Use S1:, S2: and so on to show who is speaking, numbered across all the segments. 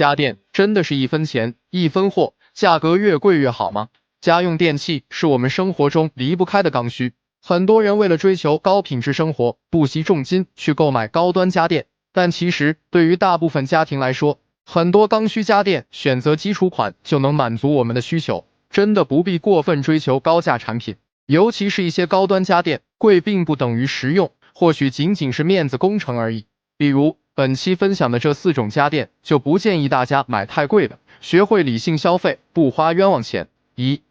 S1: 家电真的是一分钱一分货，价格越贵越好吗？家用电器是我们生活中离不开的刚需，很多人为了追求高品质生活，不惜重金去购买高端家电。但其实对于大部分家庭来说，很多刚需家电选择基础款就能满足我们的需求，真的不必过分追求高价产品。尤其是一些高端家电，贵并不等于实用，或许仅仅是面子工程而已。比如本期分享的这4种家电，就不建议大家买太贵的，学会理性消费，不花冤枉钱。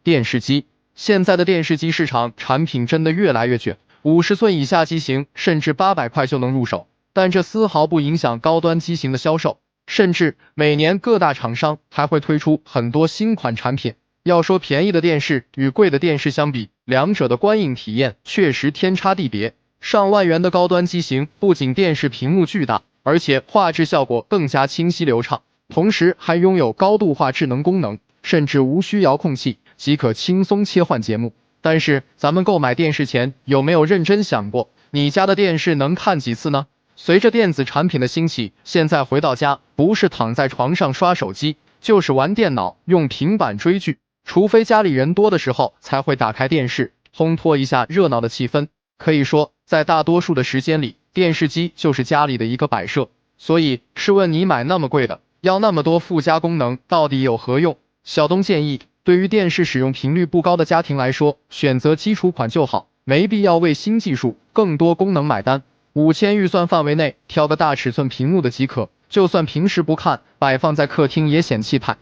S1: 电视机。现在的电视机市场产品真的越来越卷，50寸以下机型甚至800块就能入手，但这丝毫不影响高端机型的销售，甚至每年各大厂商还会推出很多新款产品。要说便宜的电视与贵的电视相比，两者的观影体验确实天差地别。上万元的高端机型不仅电视屏幕巨大，而且画质效果更加清晰流畅，同时还拥有高度化智能功能，甚至无需遥控器即可轻松切换节目。但是咱们购买电视前有没有认真想过，你家的电视能看几次呢？随着电子产品的兴起，现在回到家不是躺在床上刷手机，就是玩电脑用平板追剧，除非家里人多的时候才会打开电视烘托一下热闹的气氛。可以说在大多数的时间里，电视机就是家里的一个摆设。所以试问你买那么贵的，要那么多附加功能，到底有何用？小东建议，对于电视使用频率不高的家庭来说，选择基础款就好，没必要为新技术更多功能买单。5000预算范围内挑个大尺寸屏幕的即可，就算平时不看，摆放在客厅也显气派。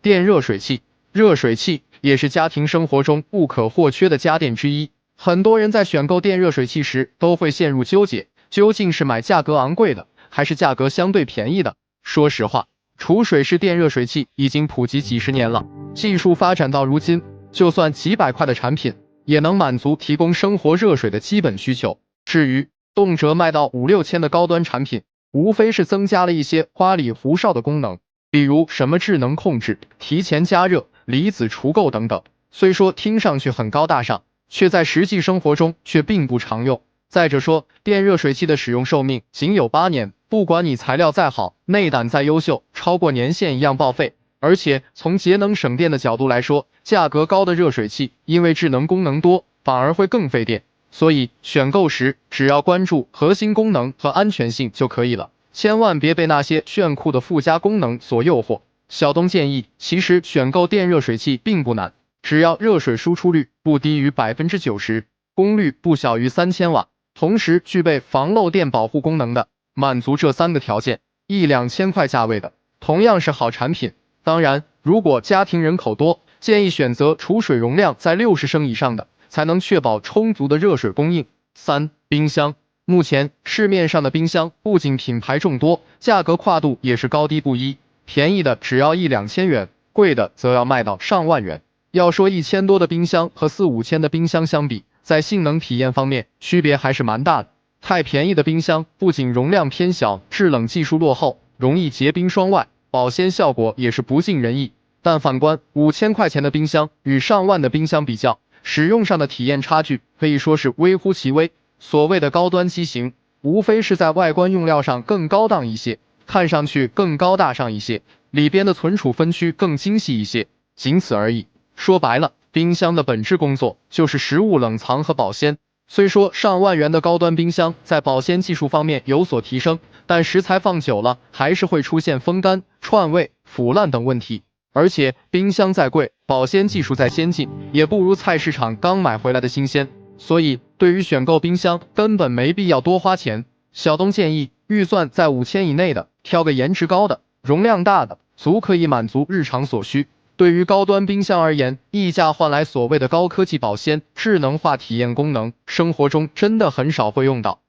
S1: 电热水器。热水器也是家庭生活中不可或缺的家电之一，很多人在选购电热水器时都会陷入纠结，究竟是买价格昂贵的，还是价格相对便宜的？说实话，储水式电热水器已经普及几十年了，技术发展到如今，就算几百块的产品，也能满足提供生活热水的基本需求。至于动辄卖到5、6千的高端产品，无非是增加了一些花里胡哨的功能，比如什么智能控制、提前加热、离子除垢等等。虽说听上去很高大上，却在实际生活中却并不常用。再者说，电热水器的使用寿命仅有8年，不管你材料再好，内胆再优秀，超过年限一样报废。而且从节能省电的角度来说，价格高的热水器因为智能功能多，反而会更费电。所以选购时只要关注核心功能和安全性就可以了，千万别被那些炫酷的附加功能所诱惑。小东建议，其实选购电热水器并不难，只要热水输出率不低于 90%， 功率不小于3000瓦，同时具备防漏电保护功能的，满足这3个条件，1、2千块价位的同样是好产品。当然，如果家庭人口多，建议选择储水容量在60升以上的，才能确保充足的热水供应。冰箱。目前市面上的冰箱不仅品牌众多，价格跨度也是高低不一，便宜的只要1、2千元，贵的则要卖到上万元。要说1000多的冰箱和4、5千的冰箱相比，在性能体验方面区别还是蛮大的。太便宜的冰箱不仅容量偏小，制冷技术落后，容易结冰霜外，保鲜效果也是不尽人意。但反观5000块钱的冰箱与上万的冰箱比较，使用上的体验差距可以说是微乎其微。所谓的高端机型，无非是在外观用料上更高档一些，看上去更高大上一些，里边的存储分区更精细一些，仅此而已。说白了，冰箱的本质工作就是食物冷藏和保鲜。虽说上万元的高端冰箱在保鲜技术方面有所提升，但食材放久了还是会出现风干、串味、腐烂等问题。而且冰箱再贵，保鲜技术再先进，也不如菜市场刚买回来的新鲜。所以对于选购冰箱，根本没必要多花钱。小东建议，预算在5000以内的，挑个颜值高的、容量大的，足可以满足日常所需。对于高端冰箱而言，溢价换来所谓的高科技保鲜、智能化体验功能，生活中真的很少会用到。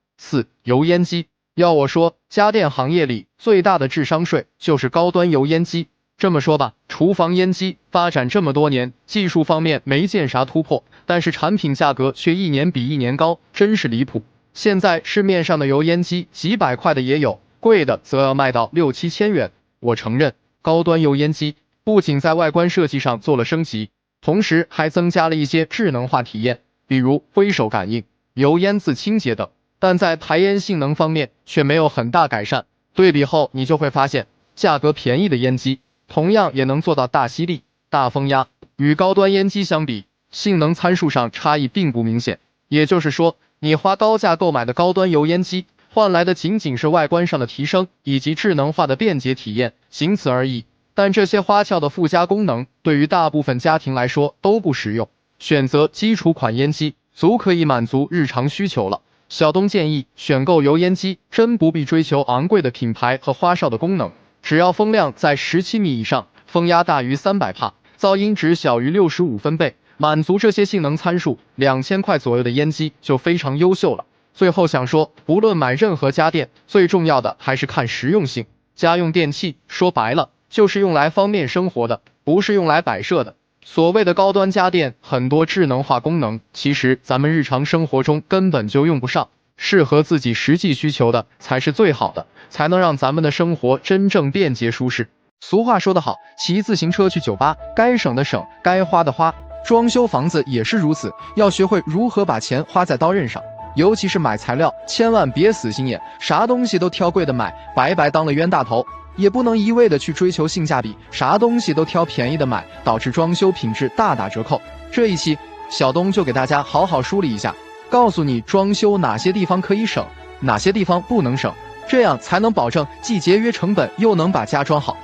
S1: 油烟机。要我说，家电行业里最大的智商税就是高端油烟机。这么说吧，厨房烟机发展这么多年，技术方面没见啥突破，但是产品价格却一年比一年高，真是离谱。现在市面上的油烟机几百块的也有，贵的则要卖到6、7千元。我承认，高端油烟机不仅在外观设计上做了升级，同时还增加了一些智能化体验，比如挥手感应、油烟自清洁等，但在排烟性能方面却没有很大改善。对比后你就会发现，价格便宜的烟机，同样也能做到大吸力、大风压，与高端烟机相比，性能参数上差异并不明显。也就是说，你花高价购买的高端油烟机，换来的仅仅是外观上的提升以及智能化的便捷体验，仅此而已。但这些花俏的附加功能，对于大部分家庭来说都不实用，选择基础款烟机，足可以满足日常需求了。小东建议，选购油烟机真不必追求昂贵的品牌和花哨的功能，只要风量在17米以上，风压大于300帕，噪音值小于65分贝，满足这些性能参数，2000块左右的烟机就非常优秀了。最后想说，不论买任何家电，最重要的还是看实用性。家用电器说白了，就是用来方便生活的，不是用来摆设的。所谓的高端家电，很多智能化功能，其实咱们日常生活中根本就用不上，适合自己实际需求的才是最好的，才能让咱们的生活真正便捷舒适。俗话说得好，骑自行车去酒吧，该省的省，该花的花。装修房子也是如此，要学会如何把钱花在刀刃上。尤其是买材料，千万别死心眼，啥东西都挑贵的买，白白当了冤大头。也不能一味的去追求性价比，啥东西都挑便宜的买，导致装修品质大打折扣。这一期小东就给大家好好梳理一下，告诉你装修哪些地方可以省，哪些地方不能省，这样才能保证既节约成本又能把家装好。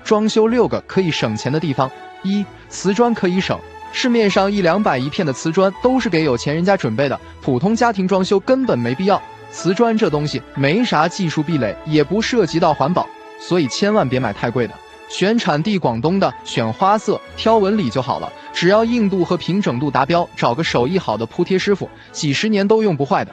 S1: 装修6个可以省钱的地方。瓷砖可以省，市面上100-200一片的瓷砖都是给有钱人家准备的，普通家庭装修根本没必要。瓷砖这东西没啥技术壁垒，也不涉及到环保，所以千万别买太贵的，选产地广东的，选花色，挑纹理就好了，只要硬度和平整度达标，找个手艺好的铺贴师傅，几十年都用不坏的。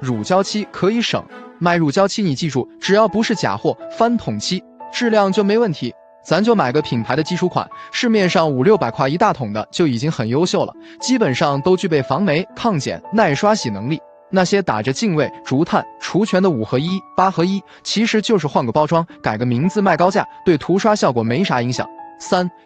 S1: 乳胶漆可以省，买乳胶漆你记住，只要不是假货、翻桶漆，质量就没问题。咱就买个品牌的基础款，市面上500-600块一大桶的就已经很优秀了，基本上都具备防霉、抗碱、耐刷洗能力。那些打着净味、竹炭、除醛的5合1、8合1，其实就是换个包装，改个名字卖高价，对涂刷效果没啥影响。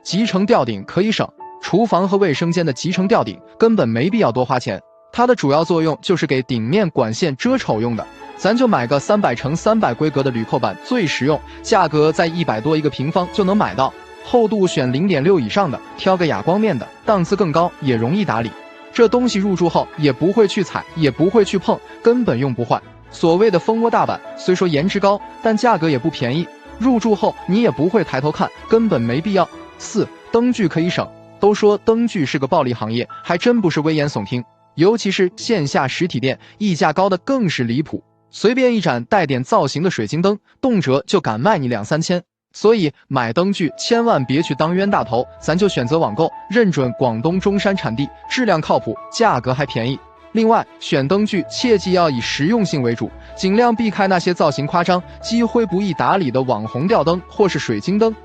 S1: 集成吊顶可以省，厨房和卫生间的集成吊顶根本没必要多花钱，它的主要作用就是给顶面管线遮丑用的，咱就买个300×300规格的铝扣板最实用，价格在100多一个平方就能买到，厚度选0.6以上的，挑个哑光面的，档次更高，也容易打理。这东西入住后也不会去踩，也不会去碰，根本用不坏。所谓的蜂窝大板，虽说颜值高，但价格也不便宜。入住后你也不会抬头看，根本没必要。灯具可以省。都说灯具是个暴利行业，还真不是危言耸听。尤其是线下实体店，溢价高的更是离谱。随便一盏带点造型的水晶灯，动辄就敢卖你2-3千。所以买灯具千万别去当冤大头，咱就选择网购，认准广东中山产地，质量靠谱，价格还便宜。另外，选灯具切记要以实用性为主，尽量避开那些造型夸张、积灰不易打理的网红吊灯或是水晶灯。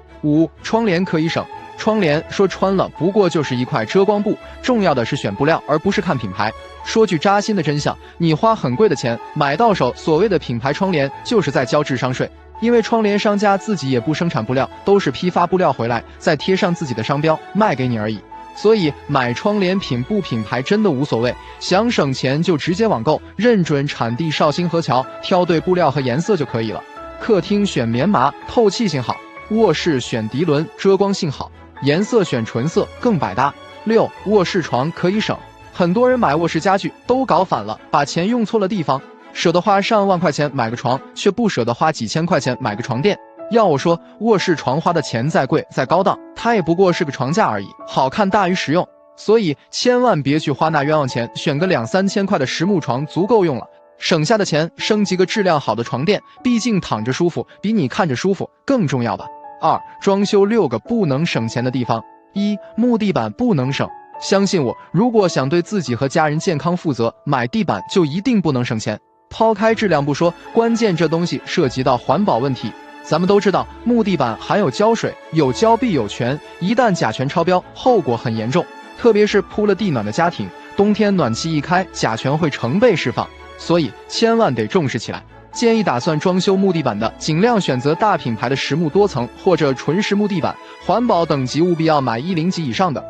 S1: 窗帘可以省。窗帘说穿了不过就是一块遮光布，重要的是选布料，而不是看品牌。说句扎心的真相，你花很贵的钱买到手所谓的品牌窗帘，就是在交智商税。因为窗帘商家自己也不生产布料，都是批发布料回来，再贴上自己的商标卖给你而已。所以买窗帘品不品牌真的无所谓，想省钱就直接网购，认准产地绍兴河桥，挑对布料和颜色就可以了。客厅选棉麻，透气性好；卧室选涤纶，遮光性好；颜色选纯色，更百搭。卧室床可以省。很多人买卧室家具都搞反了，把钱用错了地方，舍得花上万块钱买个床，却不舍得花几千块钱买个床垫。要我说，卧室床花的钱再贵再高档，它也不过是个床架而已，好看大于实用。所以千万别去花那冤枉钱，选个2-3千块的实木床足够用了。省下的钱升级个质量好的床垫，毕竟躺着舒服比你看着舒服更重要吧。装修6个不能省钱的地方。木地板不能省。相信我，如果想对自己和家人健康负责，买地板就一定不能省钱。抛开质量不说，关键这东西涉及到环保问题。咱们都知道，木地板含有胶水，有胶必有醛，一旦甲醛超标，后果很严重。特别是铺了地暖的家庭，冬天暖气一开，甲醛会成倍释放，所以千万得重视起来。建议打算装修木地板的，尽量选择大品牌的实木多层或者纯实木地板，环保等级务必要买1-0级以上的。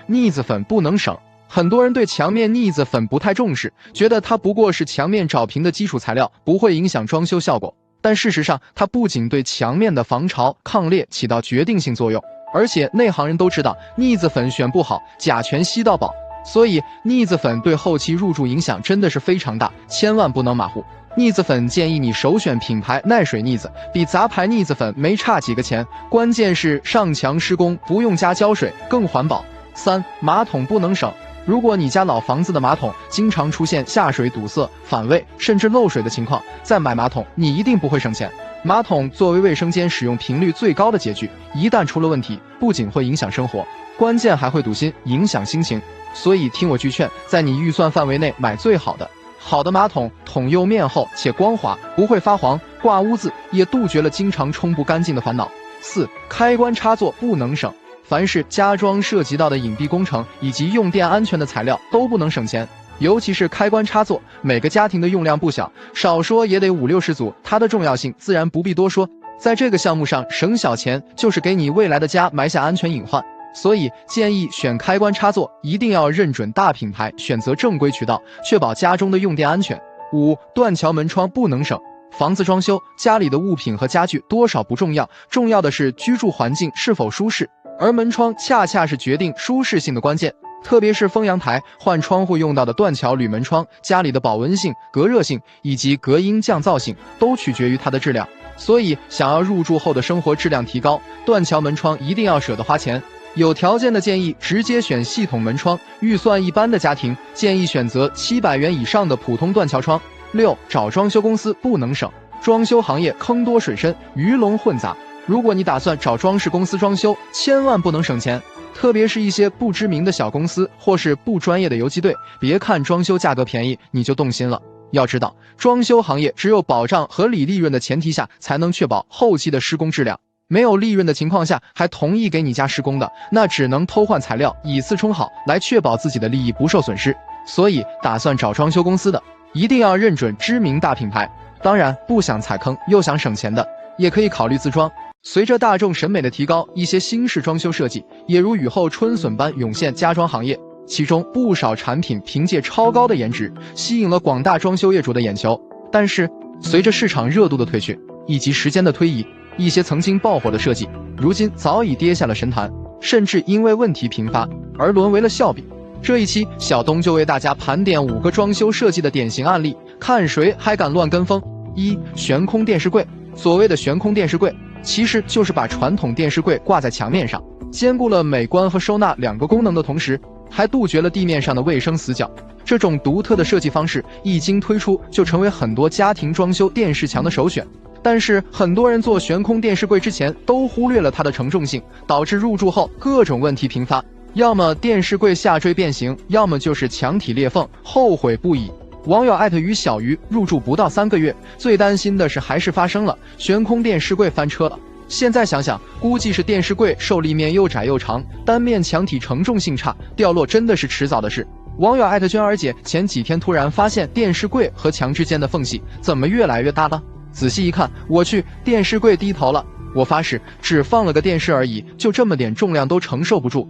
S1: 腻子粉不能省。很多人对墙面腻子粉不太重视，觉得它不过是墙面找平的基础材料，不会影响装修效果。但事实上它不仅对墙面的防潮抗裂起到决定性作用，而且内行人都知道腻子粉选不好，甲醛吸到饱，所以腻子粉对后期入住影响真的是非常大，千万不能马虎。腻子粉建议你首选品牌耐水腻子，比杂牌腻子粉没差几个钱，关键是上墙施工不用加胶水，更环保。3. 马桶不能省。如果你家老房子的马桶经常出现下水堵塞、反胃甚至漏水的情况，再买马桶你一定不会省钱。马桶作为卫生间使用频率最高的洁具，一旦出了问题，不仅会影响生活，关键还会堵心，影响心情。所以听我句劝，在你预算范围内买最好的。好的马桶，桶釉面厚且光滑，不会发黄、挂污渍，也杜绝了经常冲不干净的烦恼。4. 开关插座不能省。凡是家装涉及到的隐蔽工程以及用电安全的材料都不能省钱，尤其是开关插座，每个家庭的用量不小，少说也得50-60组，它的重要性自然不必多说。在这个项目上省小钱，就是给你未来的家埋下安全隐患。所以建议选开关插座一定要认准大品牌，选择正规渠道，确保家中的用电安全。5. 断桥门窗不能省。房子装修，家里的物品和家具多少不重要，重要的是居住环境是否舒适，而门窗恰恰是决定舒适性的关键。特别是封阳台、换窗户用到的断桥铝门窗，家里的保温性、隔热性以及隔音降噪性都取决于它的质量。所以想要入住后的生活质量提高，断桥门窗一定要舍得花钱。有条件的建议直接选系统门窗，预算一般的家庭建议选择700元以上的普通断桥窗。6. 找装修公司不能省。装修行业坑多水深，鱼龙混杂，如果你打算找装饰公司装修，千万不能省钱，特别是一些不知名的小公司或是不专业的游击队，别看装修价格便宜你就动心了。要知道，装修行业只有保障合理利润的前提下，才能确保后期的施工质量。没有利润的情况下还同意给你家施工的，那只能偷换材料，以次充好，来确保自己的利益不受损失。所以打算找装修公司的，一定要认准知名大品牌。当然，不想踩坑又想省钱的，也可以考虑自装。随着大众审美的提高，一些新式装修设计也如雨后春笋般涌现家装行业，其中不少产品凭借超高的颜值吸引了广大装修业主的眼球。但是随着市场热度的退去以及时间的推移，一些曾经爆火的设计如今早已跌下了神坛，甚至因为问题频发而沦为了笑柄。这一期小东就为大家盘点5个装修设计的典型案例，看谁还敢乱跟风。1. 悬空电视柜。所谓的悬空电视柜，其实就是把传统电视柜挂在墙面上，兼顾了美观和收纳2个功能的同时，还杜绝了地面上的卫生死角。这种独特的设计方式一经推出，就成为很多家庭装修电视墙的首选。但是很多人做悬空电视柜之前都忽略了它的承重性，导致入住后各种问题频发，要么电视柜下坠变形，要么就是墙体裂缝，后悔不已。网友于小鱼入住不到3个月，最担心的是还是发生了悬空电视柜翻车了。现在想想，估计是电视柜受力面又窄又长，单面墙体承重性差，掉落真的是迟早的事。网友娟儿姐前几天突然发现电视柜和墙之间的缝隙怎么越来越大了，仔细一看，我去，电视柜低头了。我发誓只放了个电视而已，就这么点重量都承受不住。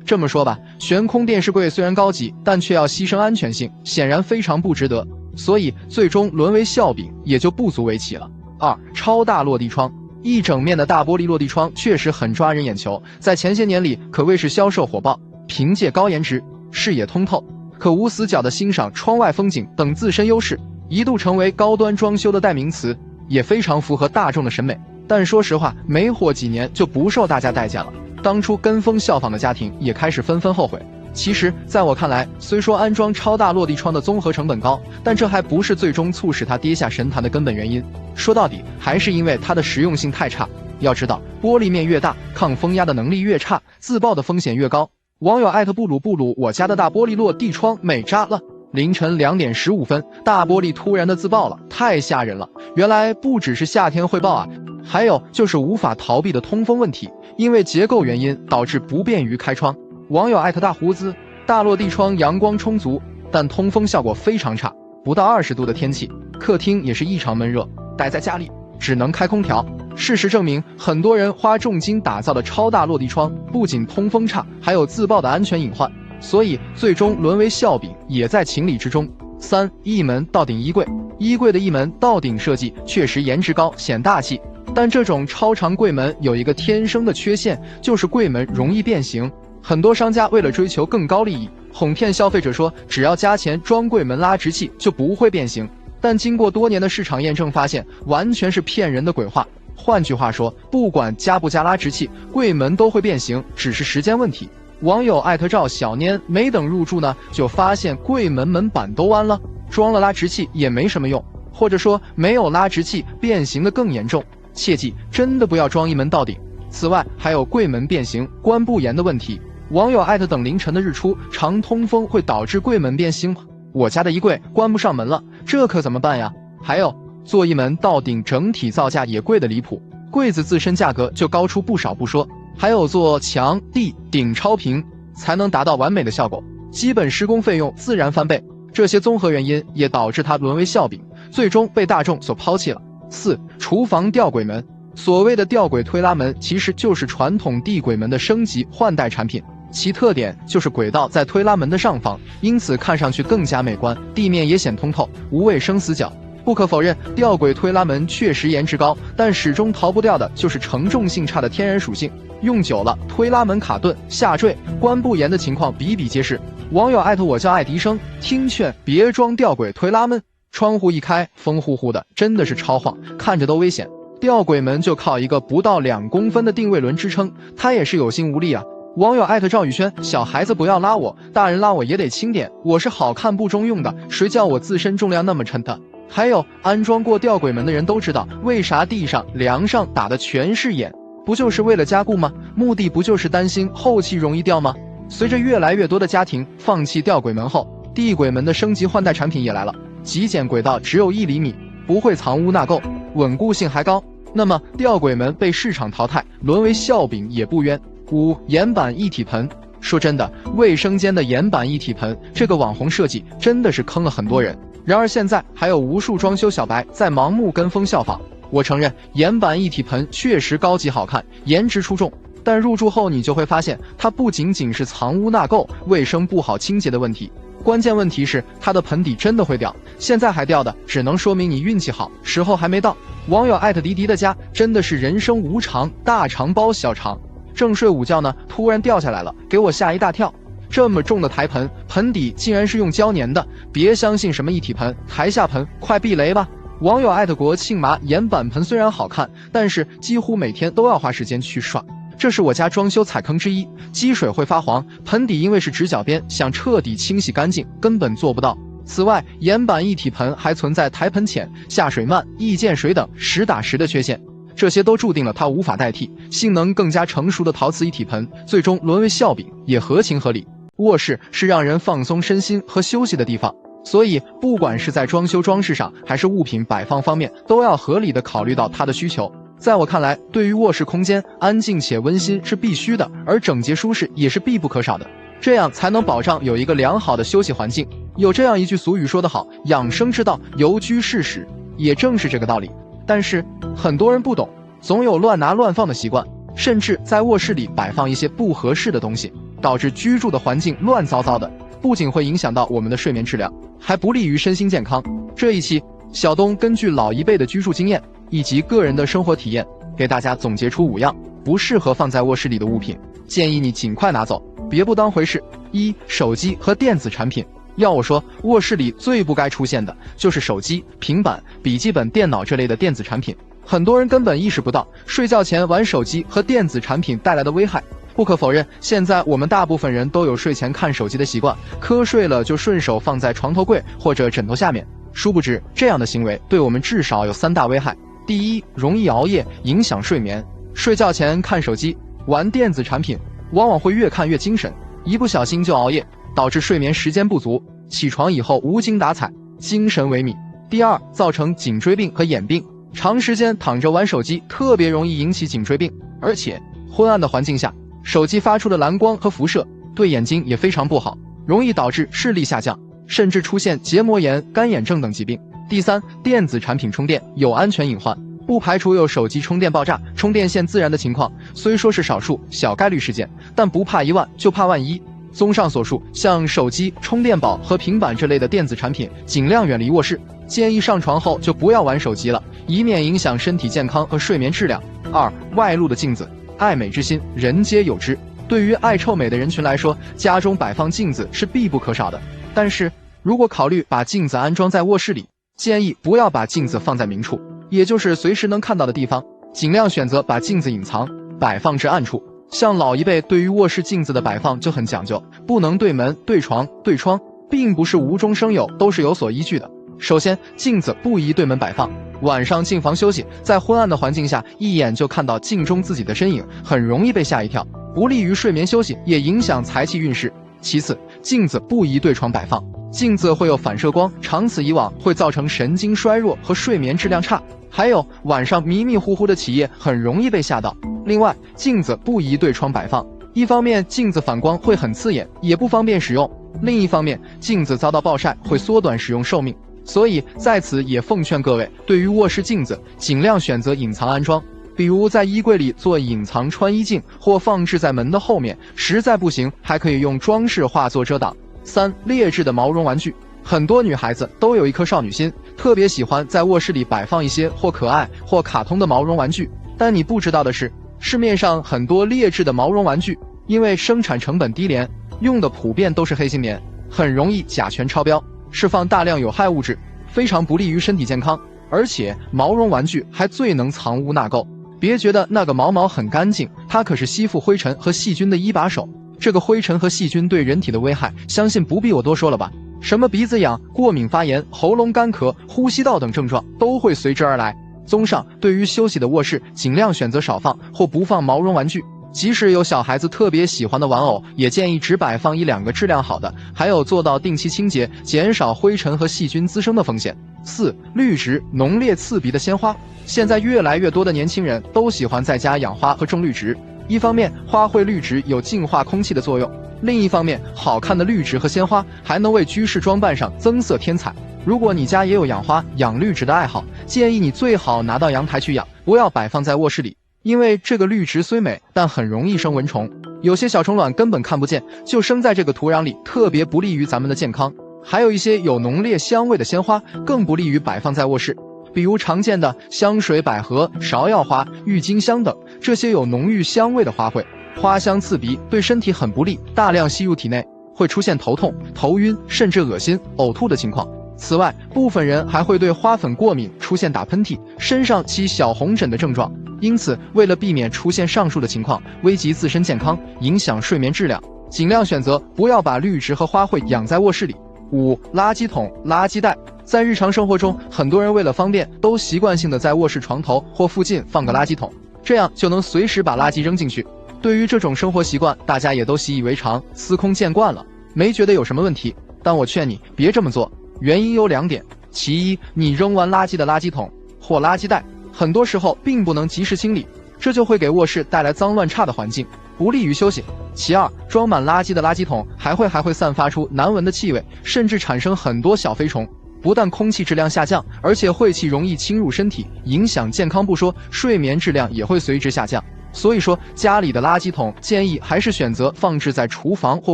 S1: 这么说吧，悬空电视柜虽然高级，但却要牺牲安全性，显然非常不值得，所以最终沦为笑柄也就不足为奇了。2. 超大落地窗。一整面的大玻璃落地窗确实很抓人眼球，在前些年里可谓是销售火爆，凭借高颜值、视野通透、可无死角的欣赏窗外风景等自身优势，一度成为高端装修的代名词，也非常符合大众的审美。但说实话，没火几年就不受大家待见了，当初跟风效仿的家庭也开始纷纷后悔。其实在我看来，虽说安装超大落地窗的综合成本高，但这还不是最终促使它跌下神坛的根本原因。说到底还是因为它的实用性太差。要知道，玻璃面越大，抗风压的能力越差，自爆的风险越高。网友布鲁，我家的大玻璃落地窗美炸了。凌晨2点15分，大玻璃突然的自爆了，太吓人了。原来不只是夏天会爆啊，还有就是无法逃避的通风问题，因为结构原因导致不便于开窗。网友大胡子，大落地窗阳光充足，但通风效果非常差，不到20度的天气，客厅也是异常闷热，待在家里只能开空调。事实证明，很多人花重金打造的超大落地窗，不仅通风差，还有自爆的安全隐患，所以最终沦为笑柄也在情理之中。3. 一门到顶衣柜。衣柜的一门到顶设计确实颜值高，显大气，但这种超长柜门有一个天生的缺陷，就是柜门容易变形。很多商家为了追求更高利益，哄骗消费者说只要加钱装柜门拉直器就不会变形，但经过多年的市场验证发现，完全是骗人的鬼话。换句话说，不管加不加拉直器，柜门都会变形，只是时间问题。网友赵小年没等入住呢，就发现柜门门板都弯了，装了拉直器也没什么用，或者说没有拉直器变形的更严重。切记，真的不要装一门到顶。此外，还有柜门变形、关不严的问题。网友等凌晨的日出，长通风会导致柜门变形吗？我家的衣柜关不上门了，这可怎么办呀？还有，做一门到顶整体造价也贵得离谱，柜子自身价格就高出不少不说，还有做墙、地、顶超平才能达到完美的效果，基本施工费用自然翻倍。这些综合原因也导致它沦为笑柄，最终被大众所抛弃了。4. 厨房吊轨门。所谓的吊轨推拉门其实就是传统地轨门的升级换代产品，其特点就是轨道在推拉门的上方，因此看上去更加美观，地面也显通透，无谓生死角。不可否认，吊轨推拉门确实颜值高，但始终逃不掉的就是承重性差的天然属性，用久了推拉门卡顿、下坠、关不严的情况比比皆是。网友我叫爱迪生，听劝别装吊轨推拉门，窗户一开风呼呼的，真的是超晃，看着都危险。吊轨门就靠一个不到2公分的定位轮支撑，它也是有心无力啊。网友赵宇轩，小孩子不要拉我，大人拉我也得轻点，我是好看不中用的，谁叫我自身重量那么沉的。还有安装过吊轨门的人都知道，为啥地上、梁上打的全是眼，不就是为了加固吗？目的不就是担心后期容易掉吗？随着越来越多的家庭放弃吊轨门后，地轨门的升级换代产品也来了，极简轨道只有1厘米，不会藏污纳垢，稳固性还高。那么吊轨门被市场淘汰，沦为笑柄也不冤。5. 岩板一体盆。说真的，卫生间的岩板一体盆这个网红设计真的是坑了很多人，然而现在还有无数装修小白在盲目跟风效仿。我承认岩板一体盆确实高级好看，颜值出众，但入住后你就会发现它不仅仅是藏污纳垢、卫生不好清洁的问题，关键问题是它的盆底真的会掉，现在还掉的只能说明你运气好，时候还没到。网友迪迪的家真的是人生无常，大肠包小肠，正睡午觉呢，突然掉下来了，给我吓一大跳。这么重的台盆，盆底竟然是用胶粘的，别相信什么一体盆、台下盆，快避雷吧。网友国庆麻岩板盆虽然好看，但是几乎每天都要花时间去刷，这是我家装修踩坑之一，积水会发黄，盆底因为是直角边，想彻底清洗干净根本做不到。此外，岩板一体盆还存在台盆浅、下水慢、易溅水等实打实的缺陷，这些都注定了它无法代替性能更加成熟的陶瓷一体盆，最终沦为笑柄也合情合理。卧室是让人放松身心和休息的地方，所以不管是在装修装饰上还是物品摆放方面，都要合理的考虑到它的需求。在我看来，对于卧室空间，安静且温馨是必须的，而整洁舒适也是必不可少的，这样才能保障有一个良好的休息环境。有这样一句俗语说得好，养生之道，由居室始，也正是这个道理。但是很多人不懂，总有乱拿乱放的习惯，甚至在卧室里摆放一些不合适的东西，导致居住的环境乱糟糟的，不仅会影响到我们的睡眠质量，还不利于身心健康。这一期小东根据老一辈的居住经验以及个人的生活体验，给大家总结出5样不适合放在卧室里的物品，建议你尽快拿走，别不当回事。1. 手机和电子产品。要我说，卧室里最不该出现的就是手机、平板、笔记本电脑这类的电子产品。很多人根本意识不到睡觉前玩手机和电子产品带来的危害。不可否认，现在我们大部分人都有睡前看手机的习惯，瞌睡了就顺手放在床头柜或者枕头下面。殊不知，这样的行为对我们至少有3大危害。第一，容易熬夜，影响睡眠。睡觉前看手机、玩电子产品，往往会越看越精神，一不小心就熬夜，导致睡眠时间不足，起床以后无精打采，精神萎靡。第二，造成颈椎病和眼病。长时间躺着玩手机特别容易引起颈椎病，而且昏暗的环境下，手机发出的蓝光和辐射对眼睛也非常不好，容易导致视力下降，甚至出现结膜炎、干眼症等疾病。第三，电子产品充电有安全隐患，不排除有手机充电爆炸、充电线自燃的情况，虽说是少数小概率事件，但不怕1万就怕万一。综上所述，像手机、充电宝和平板这类的电子产品尽量远离卧室，建议上床后就不要玩手机了，以免影响身体健康和睡眠质量。2. 外露的镜子，爱美之心，人皆有之。对于爱臭美的人群来说，家中摆放镜子是必不可少的。但是，如果考虑把镜子安装在卧室里，建议不要把镜子放在明处，也就是随时能看到的地方，尽量选择把镜子隐藏，摆放至暗处。像老一辈对于卧室镜子的摆放就很讲究，不能对门、对床、对窗，并不是无中生有，都是有所依据的。首先，镜子不宜对门摆放。晚上进房休息，在昏暗的环境下，一眼就看到镜中自己的身影，很容易被吓一跳，不利于睡眠休息，也影响财气运势。其次，镜子不宜对床摆放，镜子会有反射光，长此以往会造成神经衰弱和睡眠质量差。还有，晚上迷迷糊糊的起夜，很容易被吓到。另外，镜子不宜对窗摆放，一方面镜子反光会很刺眼，也不方便使用；另一方面，镜子遭到暴晒会缩短使用寿命。所以在此也奉劝各位，对于卧室镜子，尽量选择隐藏安装，比如在衣柜里做隐藏穿衣镜，或放置在门的后面，实在不行还可以用装饰画做遮挡。3. 劣质的毛绒玩具，很多女孩子都有一颗少女心，特别喜欢在卧室里摆放一些或可爱或卡通的毛绒玩具。但你不知道的是，市面上很多劣质的毛绒玩具，因为生产成本低廉，用的普遍都是黑心棉，很容易甲醛超标，释放大量有害物质，非常不利于身体健康。而且毛绒玩具还最能藏污纳垢，别觉得那个毛很干净，它可是吸附灰尘和细菌的一把手。这个灰尘和细菌对人体的危害，相信不必我多说了吧？什么鼻子痒、过敏发炎、喉咙干咳、呼吸道等症状都会随之而来。综上，对于休息的卧室，尽量选择少放或不放毛绒玩具。即使有小孩子特别喜欢的玩偶，也建议只摆放1-2个质量好的，还有做到定期清洁，减少灰尘和细菌滋生的风险。4. 绿植，浓烈刺鼻的鲜花。现在越来越多的年轻人都喜欢在家养花和种绿植，一方面花卉绿植有净化空气的作用，另一方面好看的绿植和鲜花还能为居室装扮上增色添彩。如果你家也有养花、养绿植的爱好，建议你最好拿到阳台去养，不要摆放在卧室里。因为这个绿植虽美，但很容易生蚊虫，有些小虫卵根本看不见，就生在这个土壤里，特别不利于咱们的健康。还有一些有浓烈香味的鲜花，更不利于摆放在卧室，比如常见的香水百合、芍药花、郁金香等，这些有浓郁香味的花卉，花香刺鼻，对身体很不利，大量吸入体内，会出现头痛、头晕，甚至恶心、呕吐的情况。此外，部分人还会对花粉过敏，出现打喷嚏、身上起小红疹的症状。因此，为了避免出现上述的情况，危及自身健康，影响睡眠质量，尽量选择不要把绿植和花卉养在卧室里。5. 垃圾桶、垃圾袋。在日常生活中，很多人为了方便，都习惯性的在卧室床头或附近放个垃圾桶，这样就能随时把垃圾扔进去。对于这种生活习惯，大家也都习以为常，司空见惯了，没觉得有什么问题。但我劝你别这么做，原因有2点。其一，你扔完垃圾的垃圾桶或垃圾袋，很多时候并不能及时清理，这就会给卧室带来脏乱差的环境，不利于休息。其二，装满垃圾的垃圾桶还会散发出难闻的气味，甚至产生很多小飞虫，不但空气质量下降，而且晦气容易侵入身体，影响健康不说，睡眠质量也会随之下降。所以说，家里的垃圾桶建议还是选择放置在厨房或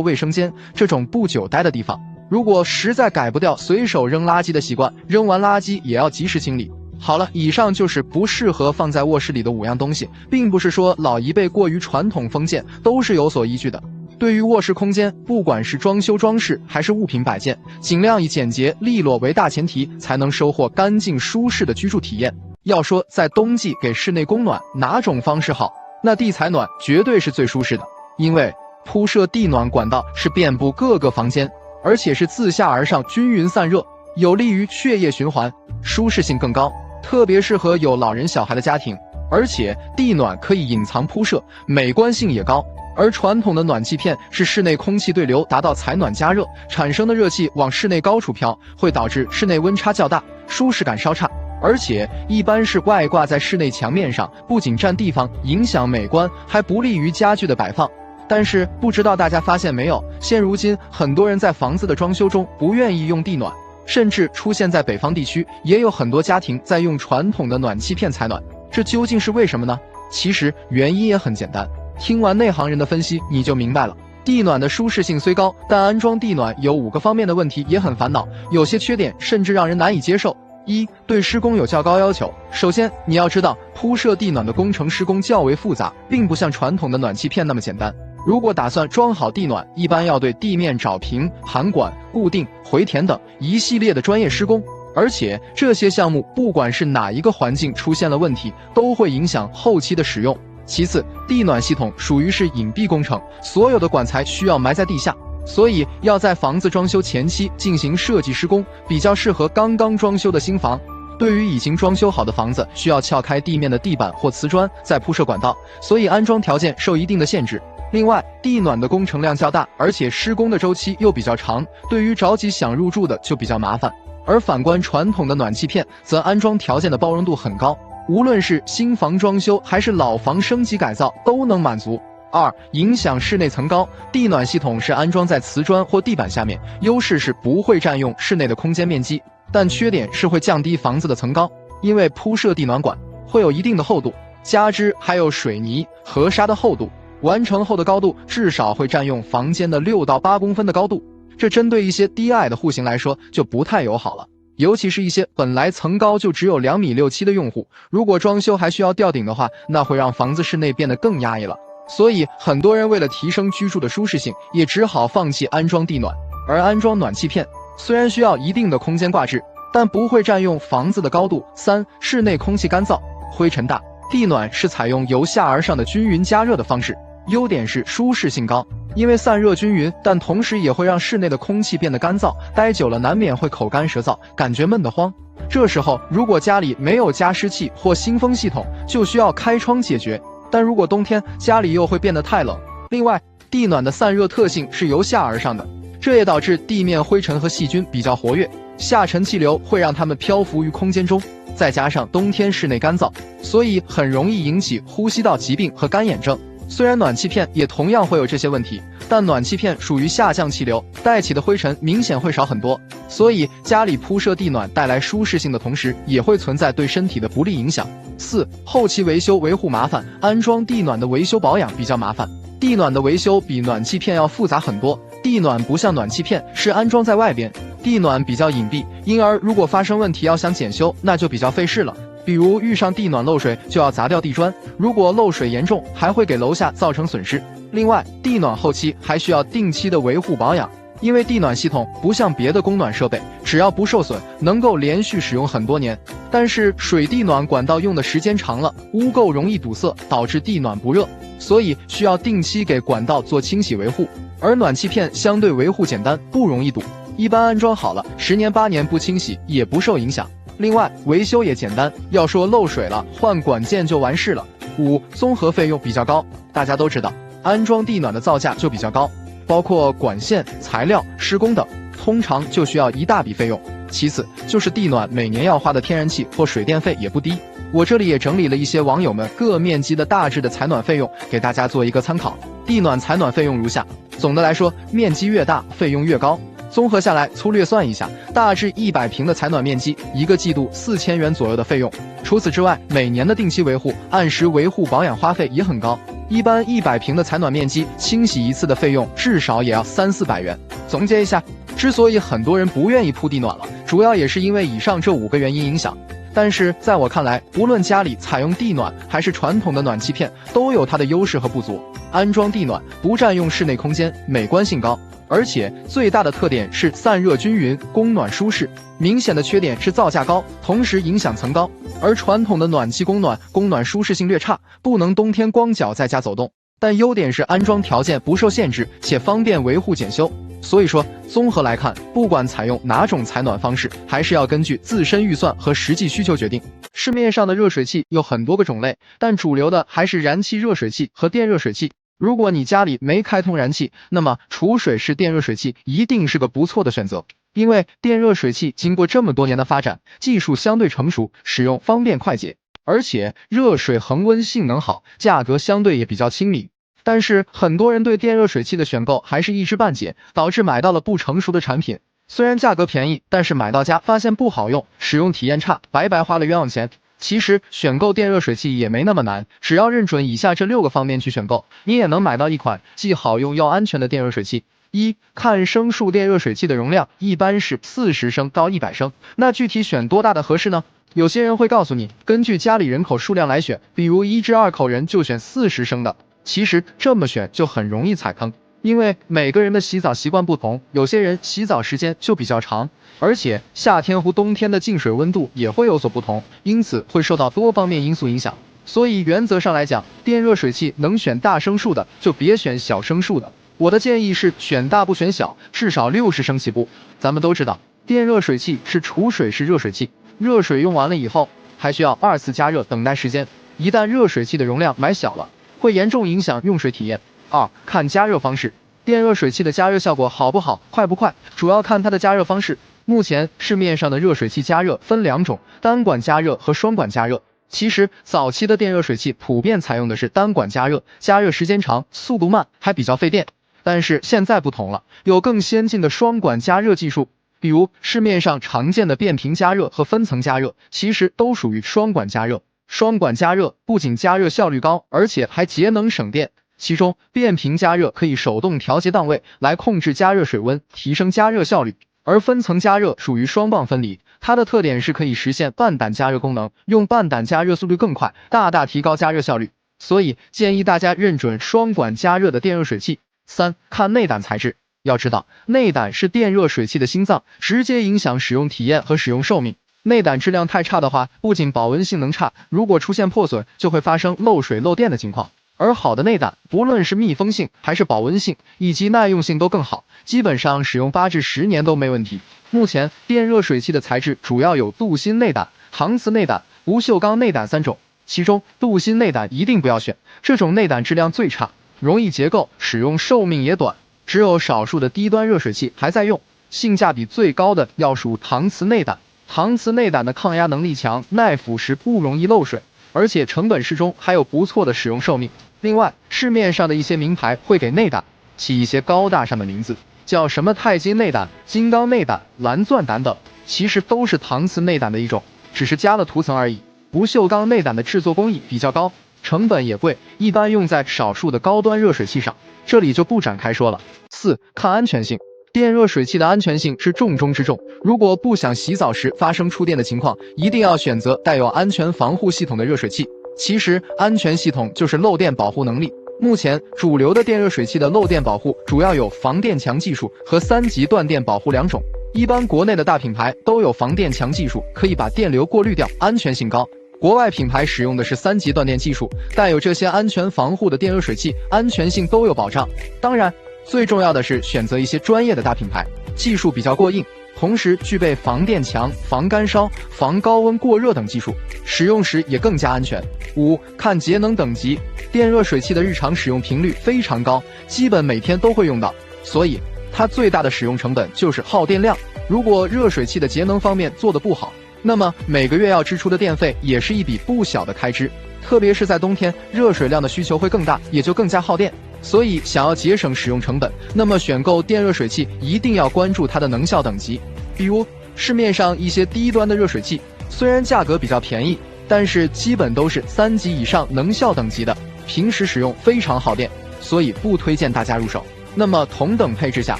S1: 卫生间这种不久待的地方。如果实在改不掉随手扔垃圾的习惯，扔完垃圾也要及时清理。好了，以上就是不适合放在卧室里的5样东西，并不是说老一辈过于传统封建，都是有所依据的。对于卧室空间，不管是装修装饰还是物品摆件，尽量以简洁利落为大前提，才能收获干净舒适的居住体验。要说在冬季给室内供暖哪种方式好，那地采暖绝对是最舒适的，因为铺设地暖管道是遍布各个房间，而且是自下而上均匀散热，有利于血液循环，舒适性更高，特别适合有老人小孩的家庭。而且地暖可以隐藏铺设，美观性也高。而传统的暖气片是室内空气对流达到采暖加热，产生的热气往室内高处飘，会导致室内温差较大，舒适感稍差。而且一般是外挂在室内墙面上，不仅占地方，影响美观，还不利于家具的摆放。但是不知道大家发现没有，现如今很多人在房子的装修中不愿意用地暖，甚至出现在北方地区，也有很多家庭在用传统的暖气片采暖，这究竟是为什么呢？其实原因也很简单，听完内行人的分析你就明白了。地暖的舒适性虽高，但安装地暖有5个方面的问题也很烦恼，有些缺点甚至让人难以接受。一、对施工有较高要求。首先，你要知道，铺设地暖的工程施工较为复杂，并不像传统的暖气片那么简单。如果打算装好地暖，一般要对地面找平、涵管、固定、回填等一系列的专业施工，而且这些项目不管是哪一个环境出现了问题，都会影响后期的使用。其次，地暖系统属于是隐蔽工程，所有的管材需要埋在地下，所以要在房子装修前期进行设计施工，比较适合刚刚装修的新房。对于已经装修好的房子，需要撬开地面的地板或瓷砖，再铺设管道，所以安装条件受一定的限制。另外，地暖的工程量较大，而且施工的周期又比较长，对于着急想入住的就比较麻烦。而反观传统的暖气片，则安装条件的包容度很高，无论是新房装修还是老房升级改造都能满足。二、影响室内层高。地暖系统是安装在瓷砖或地板下面，优势是不会占用室内的空间面积，但缺点是会降低房子的层高，因为铺设地暖管会有一定的厚度，加之还有水泥、河沙的厚度，完成后的高度至少会占用房间的6到8公分的高度，这针对一些低矮的户型来说就不太友好了。尤其是一些本来层高就只有2.67米的用户，如果装修还需要吊顶的话，那会让房子室内变得更压抑了。所以很多人为了提升居住的舒适性，也只好放弃安装地暖。而安装暖气片虽然需要一定的空间挂置，但不会占用房子的高度。三、室内空气干燥，灰尘大。地暖是采用由下而上的均匀加热的方式，优点是舒适性高，因为散热均匀，但同时也会让室内的空气变得干燥，待久了难免会口干舌燥，感觉闷得慌。这时候如果家里没有加湿器或新风系统，就需要开窗解决。但如果冬天家里又会变得太冷。另外，地暖的散热特性是由下而上的，这也导致地面灰尘和细菌比较活跃，下沉气流会让它们漂浮于空间中，再加上冬天室内干燥，所以很容易引起呼吸道疾病和干眼症。虽然暖气片也同样会有这些问题，但暖气片属于下降气流，带起的灰尘明显会少很多，所以家里铺设地暖带来舒适性的同时，也会存在对身体的不利影响。四、后期维修维护麻烦。安装地暖的维修保养比较麻烦，地暖的维修比暖气片要复杂很多。地暖不像暖气片是安装在外边，地暖比较隐蔽，因而如果发生问题要想检修，那就比较费事了。比如遇上地暖漏水，就要砸掉地砖，如果漏水严重，还会给楼下造成损失。另外，地暖后期还需要定期的维护保养，因为地暖系统不像别的供暖设备，只要不受损，能够连续使用很多年。但是水地暖管道用的时间长了，污垢容易堵塞，导致地暖不热，所以需要定期给管道做清洗维护。而暖气片相对维护简单，不容易堵，一般安装好了10年8年不清洗也不受影响。另外，维修也简单，要说漏水了，换管件就完事了。五、综合费用比较高。大家都知道，安装地暖的造价就比较高，包括管线、材料、施工等，通常就需要一大笔费用。其次就是地暖每年要花的天然气或水电费也不低。我这里也整理了一些网友们各面积的大致的采暖费用，给大家做一个参考。地暖采暖费用如下，总的来说，面积越大，费用越高。综合下来，粗略算一下，大致100平的采暖面积，1个季度4000元左右的费用。除此之外，每年的定期维护、按时维护保养花费也很高。一般100平的采暖面积，清洗一次的费用至少也要300-400元。总结一下，之所以很多人不愿意铺地暖了，主要也是因为以上这5个原因影响。但是在我看来，无论家里采用地暖还是传统的暖气片，都有它的优势和不足。安装地暖不占用室内空间，美观性高，而且最大的特点是散热均匀，供暖舒适。明显的缺点是造价高，同时影响层高。而传统的暖气供暖舒适性略差，不能冬天光脚在家走动。但优点是安装条件不受限制，且方便维护检修。所以说，综合来看，不管采用哪种采暖方式，还是要根据自身预算和实际需求决定。市面上的热水器有很多个种类，但主流的还是燃气热水器和电热水器。如果你家里没开通燃气，那么储水式电热水器一定是个不错的选择。因为电热水器经过这么多年的发展，技术相对成熟，使用方便快捷，而且热水恒温性能好，价格相对也比较亲民。但是很多人对电热水器的选购还是一知半解，导致买到了不成熟的产品。虽然价格便宜，但是买到家发现不好用，使用体验差，白白花了冤枉钱。其实选购电热水器也没那么难，只要认准以下这6个方面去选购，你也能买到一款既好用又安全的电热水器。一、看升数电热水器的容量，一般是40升到100升，那具体选多大的合适呢？有些人会告诉你，根据家里人口数量来选，比如1至2口人就选40升的。其实这么选就很容易踩坑，因为每个人的洗澡习惯不同，有些人洗澡时间就比较长，而且夏天和冬天的进水温度也会有所不同，因此会受到多方面因素影响。所以原则上来讲，电热水器能选大升数的就别选小升数的。我的建议是选大不选小，至少60升起步。咱们都知道，电热水器是储水式热水器，热水用完了以后还需要2次加热等待时间，一旦热水器的容量买小了，会严重影响用水体验。2、看加热方式，电热水器的加热效果好不好，快不快，主要看它的加热方式。目前市面上的热水器加热分2种，单管加热和双管加热。其实早期的电热水器普遍采用的是单管加热，加热时间长，速度慢，还比较费电。但是现在不同了，有更先进的双管加热技术，比如市面上常见的变频加热和分层加热，其实都属于双管加热。双管加热不仅加热效率高，而且还节能省电。其中变频加热可以手动调节档位来控制加热水温，提升加热效率，而分层加热属于双棒分离，它的特点是可以实现半胆加热功能，用半胆加热速率更快，大大提高加热效率。所以建议大家认准双管加热的电热水器。3、看内胆材质。要知道，内胆是电热水器的心脏，直接影响使用体验和使用寿命。内胆质量太差的话，不仅保温性能差，如果出现破损，就会发生漏水漏电的情况。而好的内胆，不论是密封性还是保温性以及耐用性都更好，基本上使用8至10年都没问题。目前电热水器的材质主要有镀锌内胆、搪瓷内胆、不锈钢内胆3种，其中镀锌内胆一定不要选，这种内胆质量最差，容易结垢，使用寿命也短，只有少数的低端热水器还在用。性价比最高的要数搪瓷内胆，搪瓷内胆的抗压能力强，耐腐蚀，不容易漏水，而且成本适中，还有不错的使用寿命。另外，市面上的一些名牌会给内胆起一些高大上的名字，叫什么钛金内胆、金刚内胆、蓝钻胆等，其实都是搪瓷内胆的一种，只是加了涂层而已。不锈钢内胆的制作工艺比较高，成本也贵，一般用在少数的高端热水器上，这里就不展开说了。4、看安全性。电热水器的安全性是重中之重，如果不想洗澡时发生触电的情况，一定要选择带有安全防护系统的热水器。其实安全系统就是漏电保护能力。目前主流的电热水器的漏电保护主要有防电墙技术和3级断电保护2种，一般国内的大品牌都有防电墙技术，可以把电流过滤掉，安全性高。国外品牌使用的是3级断电技术，带有这些安全防护的电热水器，安全性都有保障。当然，最重要的是选择一些专业的大品牌，技术比较过硬，同时具备防电墙、防干烧、防高温过热等技术，使用时也更加安全。5、看节能等级。电热水器的日常使用频率非常高，基本每天都会用到，所以它最大的使用成本就是耗电量。如果热水器的节能方面做得不好，那么每个月要支出的电费也是一笔不小的开支，特别是在冬天，热水量的需求会更大，也就更加耗电。所以想要节省使用成本，那么选购电热水器一定要关注它的能效等级。比如市面上一些低端的热水器，虽然价格比较便宜，但是基本都是3级以上能效等级的，平时使用非常耗电，所以不推荐大家入手。那么同等配置下，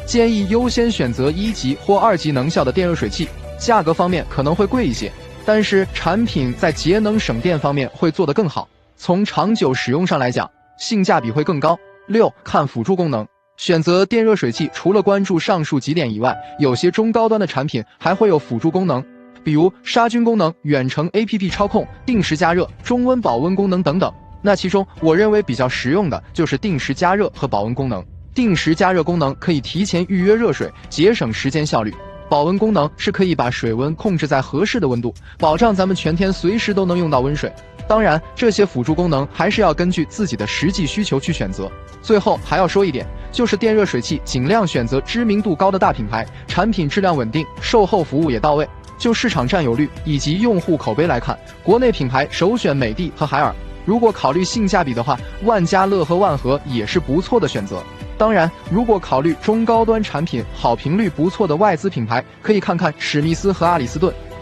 S1: 建议优先选择1级或2级能效的电热水器，价格方面可能会贵一些，但是产品在节能省电方面会做得更好，从长久使用上来讲，性价比会更高。6、看辅助功能。选择电热水器除了关注上述几点以外，有些中高端的产品还会有辅助功能，比如杀菌功能、远程 APP 操控、定时加热、中温保温功能等等。那其中我认为比较实用的就是定时加热和保温功能。定时加热功能可以提前预约热水，节省时间效率。保温功能是可以把水温控制在合适的温度，保障咱们全天随时都能用到温水。当然，这些辅助功能还是要根据自己的实际需求去选择。最后还要说一点，就是电热水器尽量选择知名度高的大品牌，产品质量稳定，售后服务也到位。就市场占有率以及用户口碑来看，国内品牌首选美的和海尔。如果考虑性价比的话，万家乐和万和也是不错的选择。当然，如果考虑中高端产品、好评率不错的外资品牌，可以看看史密斯和阿里斯顿。